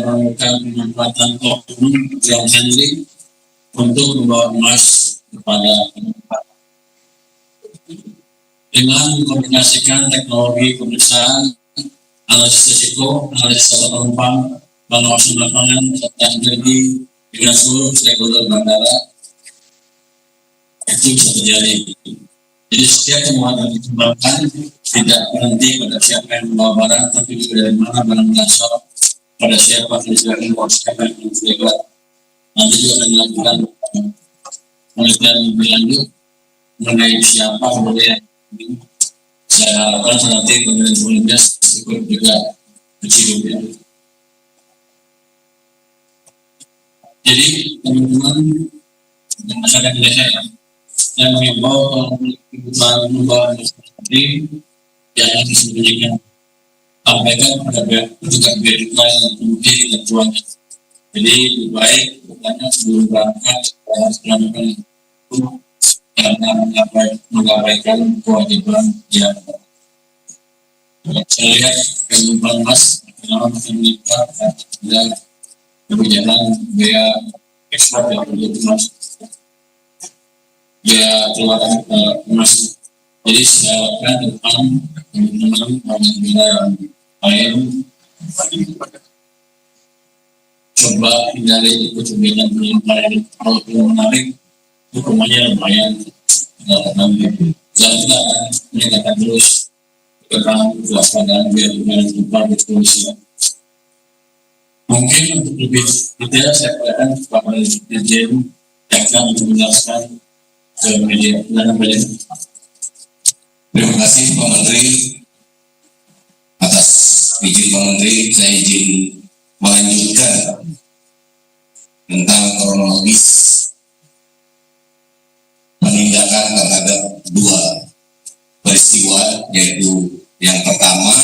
melakukan pemanfaatan oknum ground handling untuk membawa emas kepada penumpang. Dengan mengkombinasikan teknologi pemeriksaan, analisis risiko, analisis penumpang, pengawasan lapangan, serta energi dengan seluruh stakeholder bandara, itu bisa terjadi. Jadi setiap temuan yang dikembangkan tidak berhenti pada siapa yang membawa barang, tapi juga dari mana barang berasal, pada siapa yang membawa, siapa yang terlibat. Nanti juga akan dilakukan penelitian lebih lanjut mengenai siapa kemudian. Saya harapkan nanti kemudian ikut juga kecil ya. Jadi teman-teman yang masyarakat Indonesia, saya mengimbau kebutuhan membawa seperti yang disembunyikan, sampaikan kepada petugas bea cukai yang memiliki ketentuannya. Jadi lebih baik bukannya sebelum berangkat harus melakukan itu karena mengabaikan kewajiban yang saya lihat kehidupan mas dalam meningkat dan kebijakan bea ekspor yang begitu mas bea keluaran emas. Jadi saya harapkan depan teman-teman pengguna yang lain coba hindari ikut kegiatan penyimpanan kalau belum menarik hukumannya lumayan nanti. Dan kita akan meningkatkan terus tentang kewaspadaan biar lupa kepolisian. Mungkin untuk lebih detail saya akan kepada Dirjen Jaksa untuk menjelaskan ke media. Terima kasih Pak Menteri. Atas izin Pak Menteri, saya izin melanjutkan tentang kronologis penindakan terhadap dua peristiwa, yaitu yang pertama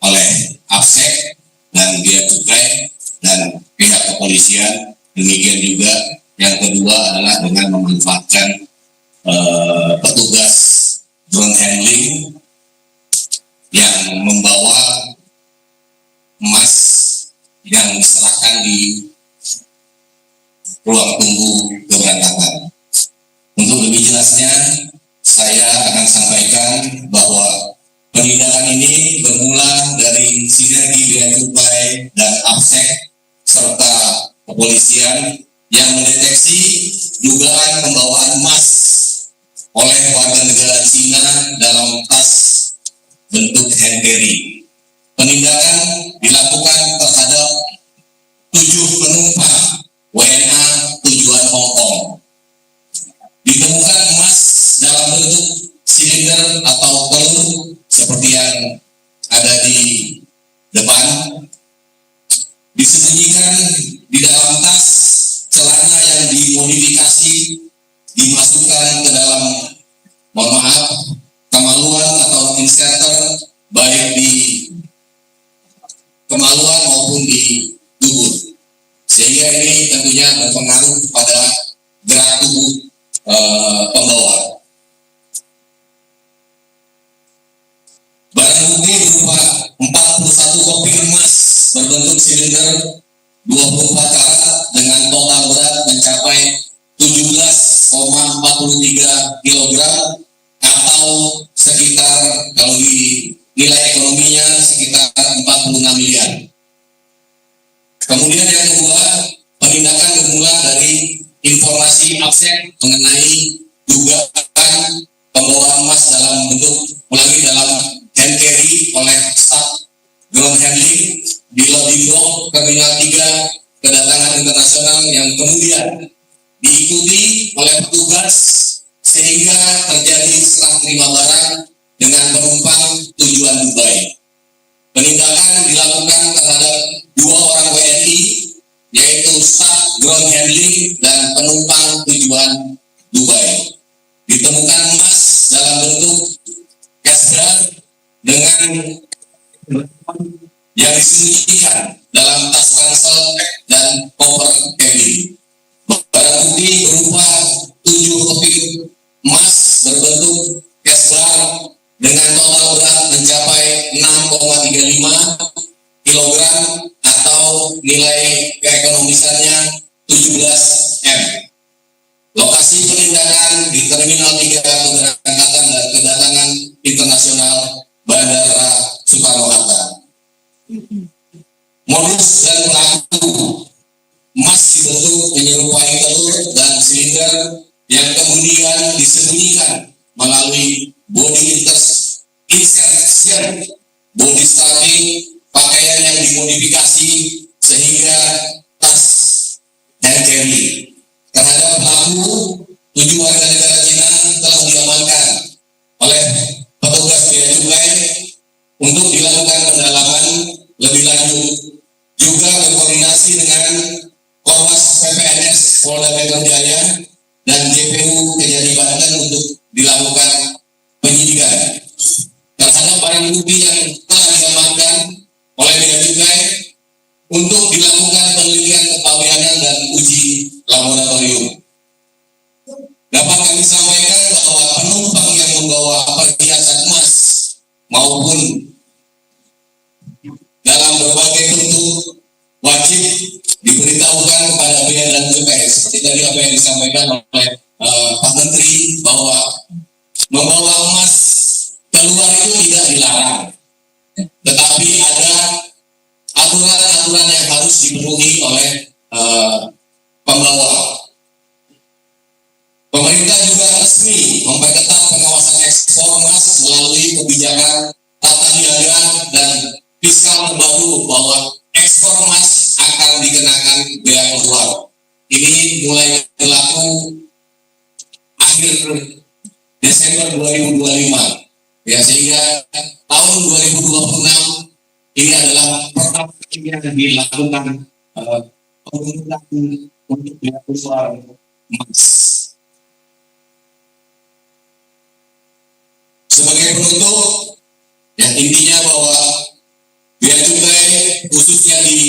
oleh APSEC dan Bea Cukai dan pihak kepolisian, demikian juga yang kedua adalah dengan memanfaatkan petugas ground handling yang membawa emas yang diserahkan di ruang tunggu keberangkatan. Untuk lebih jelasnya, saya akan sampaikan bahwa penindakan ini bermula dari sinergi Bea Cukai dan APSEC serta kepolisian yang mendeteksi dugaan pembawaan emas oleh warga negara Cina dalam tas bentuk hand carry. Penindakan dilakukan terhadap 7 penumpang WNA tujuan Hong Kong. Ditemukan emas dalam bentuk silinder atau peluru seperti yang ada di depan, disembunyikan di dalam tas celana yang dimodifikasi, dimasukkan ke dalam, mohon maaf, kemaluan atau inserter, baik di kemaluan maupun di tubuh, sehingga ini tentunya berpengaruh pada gerak tubuh pembawa. Barang bukti berupa 41 kopi emas berbentuk silinder 24 karat dengan total berat mencapai 17,43 kg atau sekitar, kalau di nilai ekonominya sekitar 46 miliar. Kemudian yang kedua, penindakan bermula dari informasi APSEC mengenai dugaan pembawaan emas dalam bentuk dalam hand carry oleh staf ground handling di loading dock Terminal 3 kedatangan internasional yang kemudian diikuti oleh petugas sehingga terjadi serah terima barang dengan penumpang tujuan Dubai. Penindakan dilakukan terhadap 2 orang WNI, yaitu staf ground handling dan penumpang tujuan Dubai. Ditemukan emas dalam bentuk cash bar dengan yang disembunyikan dalam tas ransel dan koper cabin. Barang bukti berupa 7 kopi emas berbentuk cash bar dengan total berat 6,35 kilogram atau nilai keekonomisannya 17 M. Lokasi penindakan di Terminal 3 Keberangkatan dan Kedatangan Internasional Bandara Soekarno-Hatta. Modus dan pelaku masih bentuk menyerupai telur dan silinder yang kemudian disembunyikan melalui body insertion, body stocking, pakaian yang dimodifikasi sehingga tas hand carry. Terhadap pelaku, 7 warga negara Cina telah diamankan oleh petugas bea cukai untuk dilakukan pendalaman lebih lanjut, juga berkoordinasi dengan Korwas PPNS Polda Metro Jaya dan JPU Kejati Banten untuk dilakukan penyidikan. Terhadap barang bukti yang telah diamankan oleh bea cukai untuk dilakukan penelitian kepabeanan dan uji laboratorium. Dapat kami sampaikan bahwa penumpang yang membawa perhiasan emas maupun dalam berbagai bentuk wajib diberitahukan kepada bea dan cukai, seperti tadi apa yang disampaikan oleh Pak Menteri, bahwa membawa emas keluar itu tidak dilarang, tetapi ada aturan-aturan yang harus dipenuhi oleh pembawa. Pemerintah juga resmi memperketat pengawasan ekspor emas melalui kebijakan tata niaga dan fiskal terbaru bahwa ekspor emas akan dikenakan bea keluar. Ini mulai berlaku akhir Desember 2025. Ya, sehingga tahun 2026 ini adalah pertama kali yang dilakukan penggunaan untuk bea keluar emas. Sebagai penutup, ya intinya bahwa bea cukai khususnya di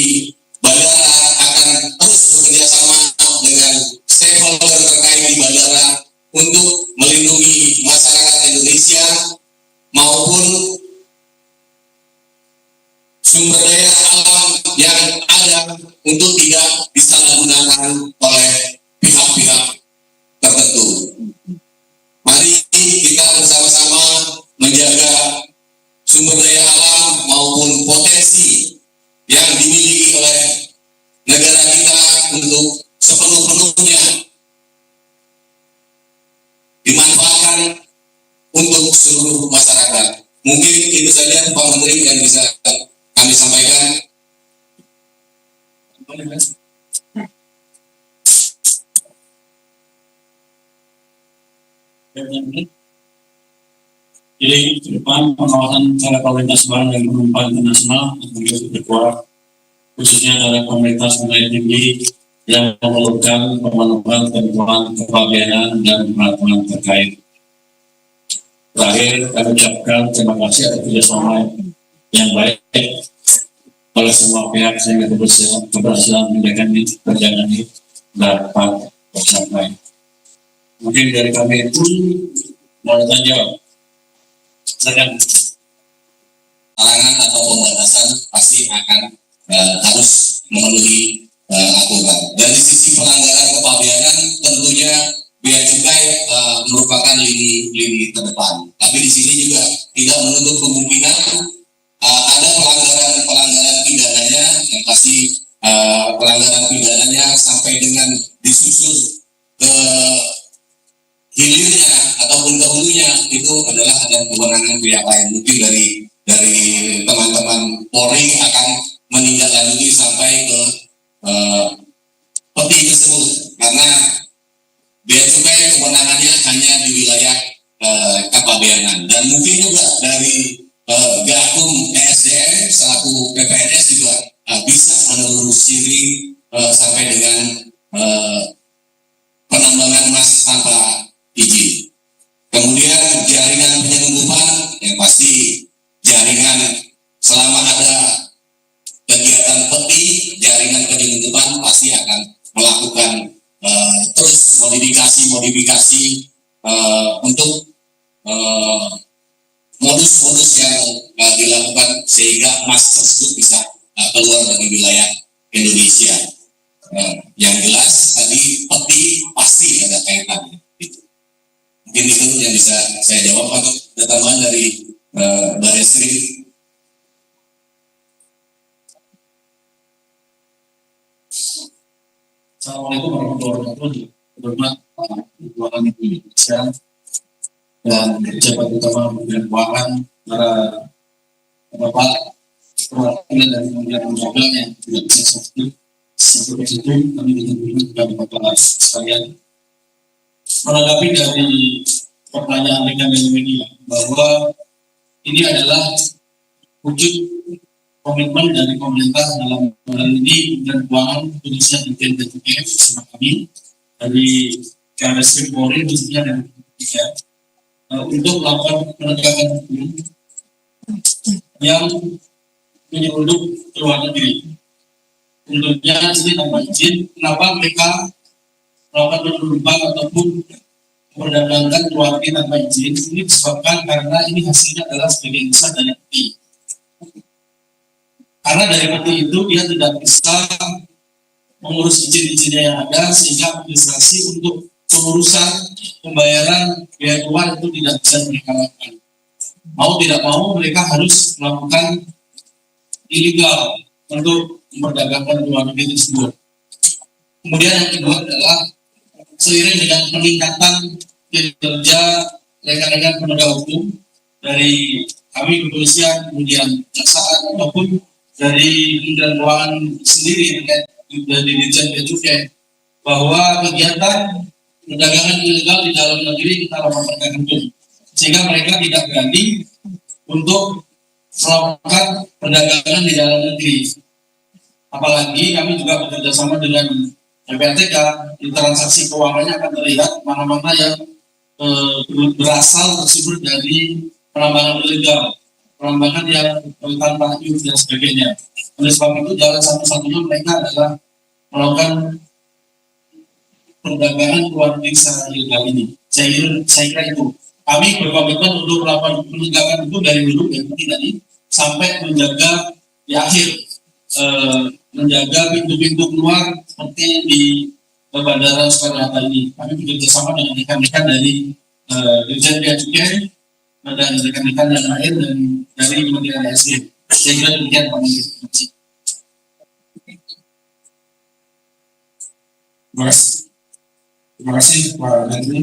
bandara akan terus bekerja sama dengan stakeholder terkait di bandara untuk melindungi masyarakat Indonesia maupun sumber daya alam yang ada untuk tidak disalahgunakan oleh pihak-pihak tertentu. Mari kita bersama-sama menjaga sumber daya alam maupun potensi yang dimiliki oleh negara kita untuk sepenuh-penuhnya dimanfaatkan untuk seluruh masyarakat. Mungkin itu saja Pak Menteri yang bisa kami sampaikan. Jadi ke depan pengawasan terhadap kualitas barang dan penumpang internasional akan terus berkuat, khususnya terhadap kualitas nilai tinggi yang memerlukan pemenuhan kebutuhan kepabeanan dan peraturan terkait. Terakhir, kami ucapkan terima kasih atas kerjasama yang baik oleh semua pihak sehingga keberhasilan menjaga perjalanan ini dapat tercapai. Mungkin dari kami itu mau tanya. Silakan. Larangan atau pembatasan pasti akan harus memenuhi aturan. Dari sisi pelanggaran kepabeanan tentunya bea cukai merupakan lini terdepan. Tapi di sini juga tidak menutup kemungkinan ada pelanggaran pidananya yang pasti pelanggaran pidananya sampai dengan disusun ke hilirnya ataupun ke hulunya itu adalah ada kewenangan pihak lain. Mungkin dari teman-teman Polri akan menindaklanjuti sampai ke peti tersebut, karena bea cukai kewenangannya hanya di wilayah kepabeanan, dan mungkin juga dari Gakum ESDM selaku PPNS juga bisa menelusuri sampai dengan penambangan emas tanpa izin. Kemudian jaringan penyelundupan yang pasti jaringan selama ada kegiatan peti, jaringan penyelundupan pasti akan melakukan terus modifikasi untuk modus-modus yang dilakukan sehingga emas tersebut bisa keluar dari wilayah Indonesia. Yang jelas tadi peti pasti ada kaitannya. Gitu. Mungkin itu yang bisa saya jawab, atau ada tambahan dari Barreskrim. Assalamualaikum warahmatullahi wabarakatuh. Hormat Keuangan Indonesia dan pejabat utama Kementerian Keuangan, para bapak perwakilan dari Kementerian Keuangan yang tidak bisa sebut satu persatu, kami dengan bapak sekalian. Menanggapi dari pertanyaan rekan dari media bahwa ini adalah wujud komitmen dari pemerintah dalam hal ini Kementerian Keuangan Indonesia dan BNPB bersama kami dari Barreskrim Polri khususnya dari Indonesia untuk melakukan penegakan hukum yang menyelundup ke luar negeri. Tentunya ini tanpa izin. Kenapa mereka melakukan penyelundupan ataupun memperdagangkan luar negeri tanpa izin? Ini disebabkan karena ini hasilnya adalah sebagian besar dari peti. Karena dari peti itu dia tidak bisa mengurus izin-izinnya yang ada, sehingga administrasi untuk pengurusan pembayaran biaya keluar itu tidak bisa mereka lakukan. Mau tidak mau mereka harus melakukan ilegal untuk memperdagangkan luar negeri tersebut. Kemudian yang kedua adalah seiring dengan peningkatan kinerja rekan-rekan penegak hukum dari kami kepolisian, kemudian kejaksaan maupun dari Kementerian Keuangan sendiri dari Dirjen Bea Cukai, bahwa kegiatan perdagangan ilegal di dalam negeri kita lakukan penegakan hukum, sehingga mereka tidak berani untuk melakukan perdagangan di dalam negeri. Apalagi kami juga bekerja sama dengan PPATK, di transaksi keuangannya akan terlihat mana-mana yang berasal tersebut dari penambangan ilegal, penambangan yang tanpa izin dan sebagainya. Oleh sebab itu jalan satu-satunya mereka adalah melakukan perdagangan luar negeri secara ilegal ini. Saya kira itu. Kami berkomitmen untuk melakukan penegakan itu dari dulu ya, tadi sampai menjaga di akhir, menjaga pintu-pintu keluar seperti di Bandara Soekarno-Hatta ini. Kami bekerja sama dengan rekan-rekan dari Dirjen Bea Cukai dan rekan-rekan yang lain dan dari Kementerian SDM. Saya kira demikian Pak Menteri. Terima kasih Pak Menteri.